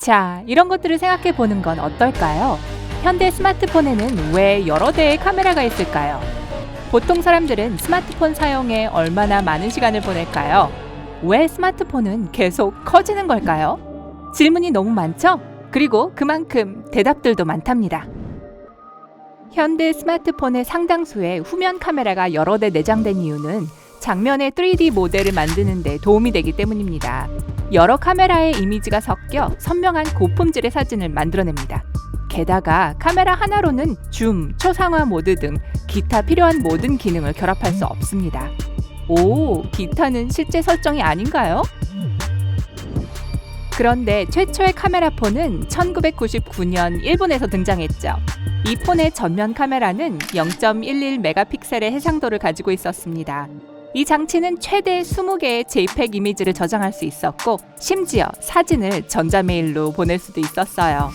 자, 이런 것들을 생각해 보는 건 어떨까요? 현대 스마트폰에는 왜 여러 대의 카메라가 있을까요? 보통 사람들은 스마트폰 사용에 얼마나 많은 시간을 보낼까요? 왜 스마트폰은 계속 커지는 걸까요? 질문이 너무 많죠? 그리고 그만큼 대답들도 많답니다. 현대 스마트폰의 상당수에 후면 카메라가 여러 대 내장된 이유는 장면의 3D 모델을 만드는 데 도움이 되기 때문입니다. 여러 카메라의 이미지가 섞여 선명한 고품질의 사진을 만들어냅니다. 게다가 카메라 하나로는 줌, 초상화 모드 등 기타 필요한 모든 기능을 결합할 수 없습니다. 오, 기타는 실제 설정이 아닌가요? 그런데 최초의 카메라폰은 1999년 일본에서 등장했죠. 이 폰의 전면 카메라는 0.11메가픽셀의 해상도를 가지고 있었습니다. 이 장치는 최대 20개의 JPEG 이미지를 저장할 수 있었고 심지어 사진을 전자메일로 보낼 수도 있었어요.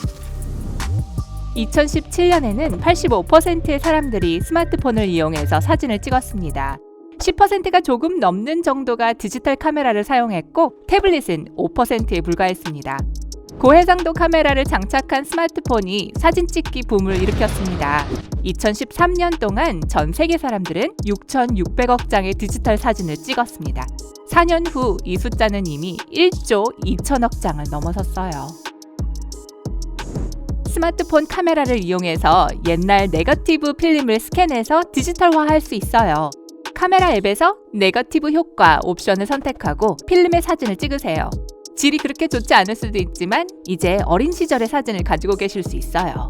2017년에는 85%의 사람들이 스마트폰을 이용해서 사진을 찍었습니다. 10%가 조금 넘는 정도가 디지털 카메라를 사용했고 태블릿은 5%에 불과했습니다. 고해상도 카메라를 장착한 스마트폰이 사진 찍기 붐을 일으켰습니다. 2013년 동안 전 세계 사람들은 6,600억 장의 디지털 사진을 찍었습니다. 4년 후 이 숫자는 이미 1조 2천억 장을 넘어섰어요. 스마트폰 카메라를 이용해서 옛날 네거티브 필름을 스캔해서 디지털화할 수 있어요. 카메라 앱에서 네거티브 효과 옵션을 선택하고 필름의 사진을 찍으세요. 질이 그렇게 좋지 않을 수도 있지만 이제 어린 시절의 사진을 가지고 계실 수 있어요.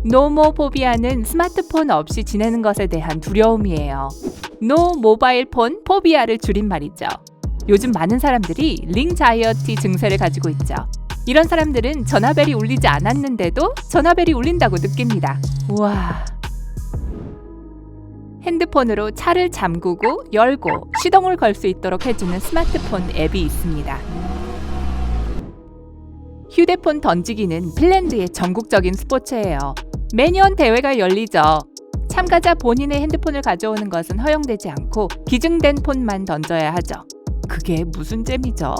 노모포비아는 스마트폰 없이 지내는 것에 대한 두려움이에요. 노 모바일 폰 포비아를 줄인 말이죠. 요즘 많은 사람들이 링자이어티 증세를 가지고 있죠. 이런 사람들은 전화벨이 울리지 않았는데도 전화벨이 울린다고 느낍니다. 우와. 핸드폰으로 차를 잠그고 열고 시동을 걸 수 있도록 해주는 스마트폰 앱이 있습니다. 휴대폰 던지기는 핀란드의 전국적인 스포츠예요. 매년 대회가 열리죠. 참가자 본인의 핸드폰을 가져오는 것은 허용되지 않고 기증된 폰만 던져야 하죠. 그게 무슨 재미죠?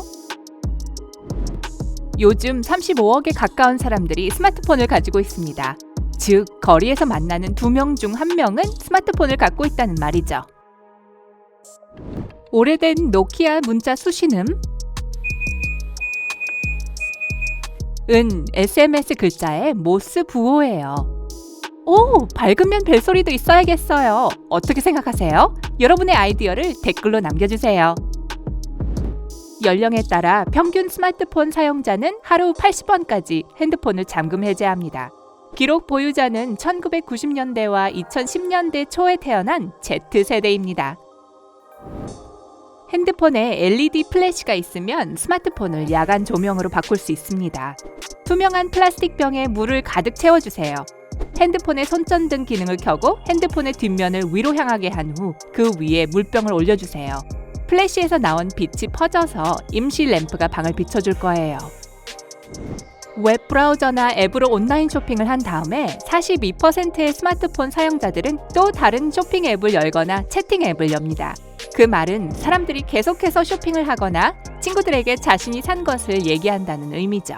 요즘 35억에 가까운 사람들이 스마트폰을 가지고 있습니다. 즉, 거리에서 만나는 2명 중 1명은 스마트폰을 갖고 있다는 말이죠. 오래된 노키아 문자 수신음? 은 SMS 글자의 모스 부호예요. 오, 밝으면 벨소리도 있어야겠어요. 어떻게 생각하세요? 여러분의 아이디어를 댓글로 남겨주세요. 연령에 따라 평균 스마트폰 사용자는 하루 80번까지 핸드폰을 잠금 해제합니다. 기록 보유자는 1990년대와 2010년대 초에 태어난 Z세대입니다. 핸드폰에 LED 플래시가 있으면 스마트폰을 야간 조명으로 바꿀 수 있습니다. 투명한 플라스틱 병에 물을 가득 채워주세요. 핸드폰의 손전등 기능을 켜고 핸드폰의 뒷면을 위로 향하게 한 후 그 위에 물병을 올려주세요. 플래시에서 나온 빛이 퍼져서 임시 램프가 방을 비춰줄 거예요. 웹 브라우저나 앱으로 온라인 쇼핑을 한 다음에 42%의 스마트폰 사용자들은 또 다른 쇼핑 앱을 열거나 채팅 앱을 엽니다. 그 말은 사람들이 계속해서 쇼핑을 하거나 친구들에게 자신이 산 것을 얘기한다는 의미죠.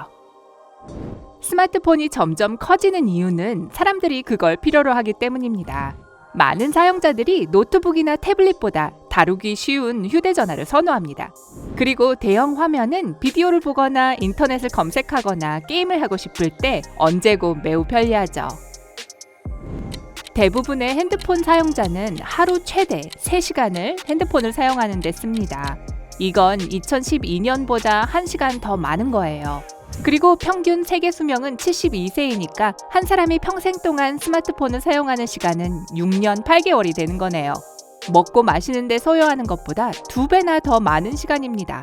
스마트폰이 점점 커지는 이유는 사람들이 그걸 필요로 하기 때문입니다. 많은 사용자들이 노트북이나 태블릿보다 다루기 쉬운 휴대전화를 선호합니다. 그리고 대형 화면은 비디오를 보거나 인터넷을 검색하거나 게임을 하고 싶을 때 언제고 매우 편리하죠. 대부분의 핸드폰 사용자는 하루 최대 3시간을 핸드폰을 사용하는 데 씁니다. 이건 2012년보다 1시간 더 많은 거예요. 그리고 평균 세계 수명은 72세이니까 한 사람이 평생 동안 스마트폰을 사용하는 시간은 6년 8개월이 되는 거네요. 먹고 마시는 데 소요하는 것보다 2배나 더 많은 시간입니다.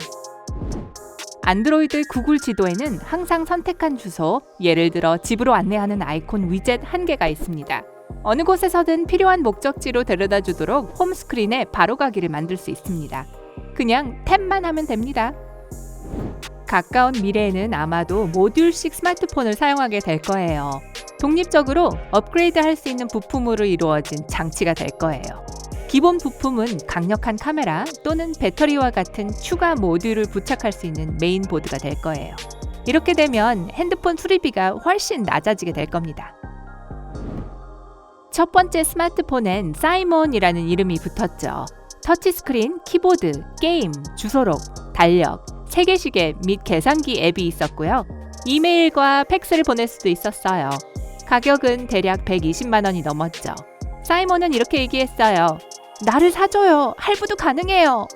안드로이드 구글 지도에는 항상 선택한 주소, 예를 들어 집으로 안내하는 아이콘 위젯 1개가 있습니다. 어느 곳에서든 필요한 목적지로 데려다 주도록 홈스크린에 바로가기를 만들 수 있습니다. 그냥 탭만 하면 됩니다. 가까운 미래에는 아마도 모듈식 스마트폰을 사용하게 될 거예요. 독립적으로 업그레이드 할 수 있는 부품으로 이루어진 장치가 될 거예요. 기본 부품은 강력한 카메라 또는 배터리와 같은 추가 모듈을 부착할 수 있는 메인보드가 될 거예요. 이렇게 되면 핸드폰 수리비가 훨씬 낮아지게 될 겁니다. 첫 번째 스마트폰엔 사이몬이라는 이름이 붙었죠. 터치스크린, 키보드, 게임, 주소록, 달력, 세계시계 및 계산기 앱이 있었고요. 이메일과 팩스를 보낼 수도 있었어요. 가격은 대략 120만 원이 넘었죠. 사이먼은 이렇게 얘기했어요. 나를 사줘요. 할부도 가능해요.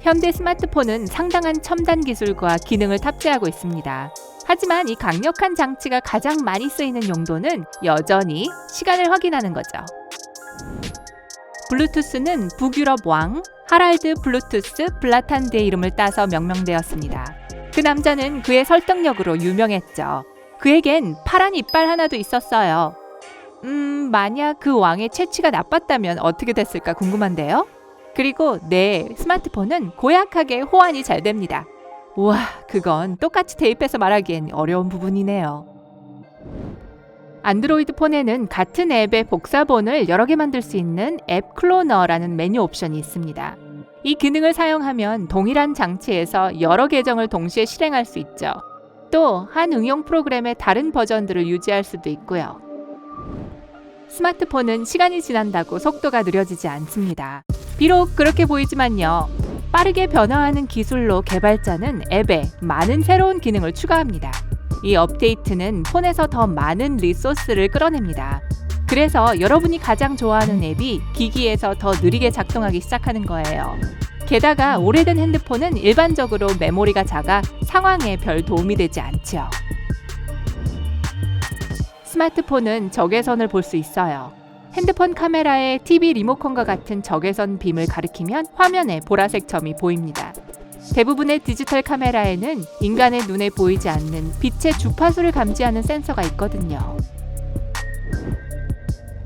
현대 스마트폰은 상당한 첨단 기술과 기능을 탑재하고 있습니다. 하지만 이 강력한 장치가 가장 많이 쓰이는 용도는 여전히 시간을 확인하는 거죠. 블루투스는 북유럽 왕 하랄드 블루투스 블라탄드의 이름을 따서 명명되었습니다. 그 남자는 그의 설득력으로 유명했죠. 그에겐 파란 이빨 하나도 있었어요. 만약 그 왕의 채취가 나빴다면 어떻게 됐을까 궁금한데요? 그리고 내 스마트폰은 고약하게 호환이 잘 됩니다. 우와, 그건 똑같이 대입해서 말하기엔 어려운 부분이네요. 안드로이드 폰에는 같은 앱의 복사본을 여러 개 만들 수 있는 앱 클로너라는 메뉴 옵션이 있습니다. 이 기능을 사용하면 동일한 장치에서 여러 계정을 동시에 실행할 수 있죠. 또 한 응용 프로그램의 다른 버전들을 유지할 수도 있고요. 스마트폰은 시간이 지난다고 속도가 느려지지 않습니다. 비록 그렇게 보이지만요. 빠르게 변화하는 기술로 개발자는 앱에 많은 새로운 기능을 추가합니다. 이 업데이트는 폰에서 더 많은 리소스를 끌어냅니다. 그래서 여러분이 가장 좋아하는 앱이 기기에서 더 느리게 작동하기 시작하는 거예요. 게다가 오래된 핸드폰은 일반적으로 메모리가 작아 상황에 별 도움이 되지 않죠. 스마트폰은 적외선을 볼 수 있어요. 핸드폰 카메라에 TV 리모컨과 같은 적외선 빔을 가리키면 화면에 보라색 점이 보입니다. 대부분의 디지털 카메라에는 인간의 눈에 보이지 않는 빛의 주파수를 감지하는 센서가 있거든요.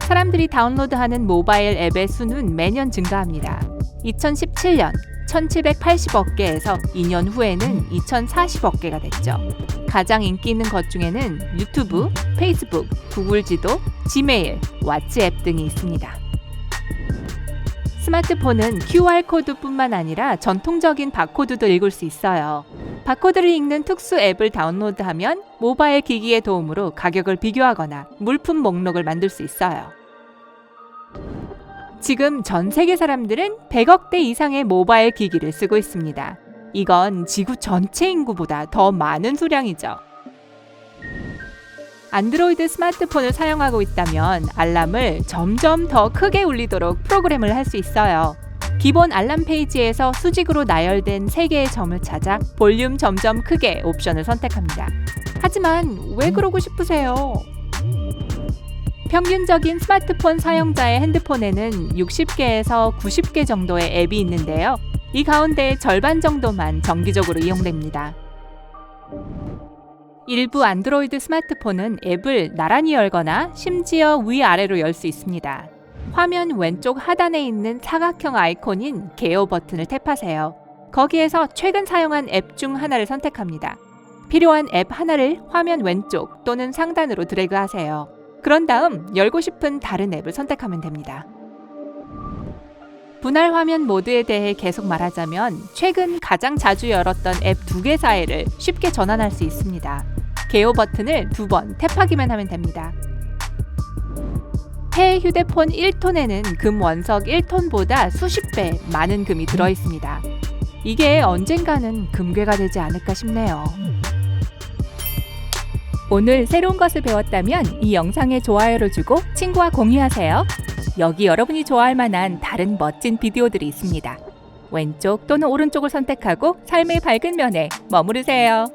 사람들이 다운로드하는 모바일 앱의 수는 매년 증가합니다. 2017년 1780억 개에서 2년 후에는 2040억 개가 됐죠. 가장 인기 있는 것 중에는 유튜브, 페이스북, 구글 지도, 지메일, 왓츠앱 등이 있습니다. 스마트폰은 QR코드뿐만 아니라 전통적인 바코드도 읽을 수 있어요. 바코드를 읽는 특수 앱을 다운로드하면 모바일 기기의 도움으로 가격을 비교하거나 물품 목록을 만들 수 있어요. 지금 전 세계 사람들은 100억 대 이상의 모바일 기기를 쓰고 있습니다. 이건 지구 전체 인구보다 더 많은 수량이죠. 안드로이드 스마트폰을 사용하고 있다면 알람을 점점 더 크게 울리도록 프로그램을 할 수 있어요. 기본 알람 페이지에서 수직으로 나열된 3개의 점을 찾아 볼륨 점점 크게 옵션을 선택합니다. 하지만 왜 그러고 싶으세요? 평균적인 스마트폰 사용자의 핸드폰에는 60개에서 90개 정도의 앱이 있는데요. 이 가운데 절반 정도만 정기적으로 이용됩니다. 일부 안드로이드 스마트폰은 앱을 나란히 열거나 심지어 위아래로 열 수 있습니다. 화면 왼쪽 하단에 있는 사각형 아이콘인 개요 버튼을 탭하세요. 거기에서 최근 사용한 앱 중 하나를 선택합니다. 필요한 앱 하나를 화면 왼쪽 또는 상단으로 드래그하세요. 그런 다음 열고 싶은 다른 앱을 선택하면 됩니다. 분할 화면 모드에 대해 계속 말하자면 최근 가장 자주 열었던 앱 2개 사이를 쉽게 전환할 수 있습니다. 개요 버튼을 2번 탭하기만 하면 됩니다. 새 휴대폰 1톤에는 금 원석 1톤보다 수십 배 많은 금이 들어있습니다. 이게 언젠가는 금괴가 되지 않을까 싶네요. 오늘 새로운 것을 배웠다면 이 영상에 좋아요를 주고 친구와 공유하세요. 여기 여러분이 좋아할 만한 다른 멋진 비디오들이 있습니다. 왼쪽 또는 오른쪽을 선택하고 삶의 밝은 면에 머무르세요.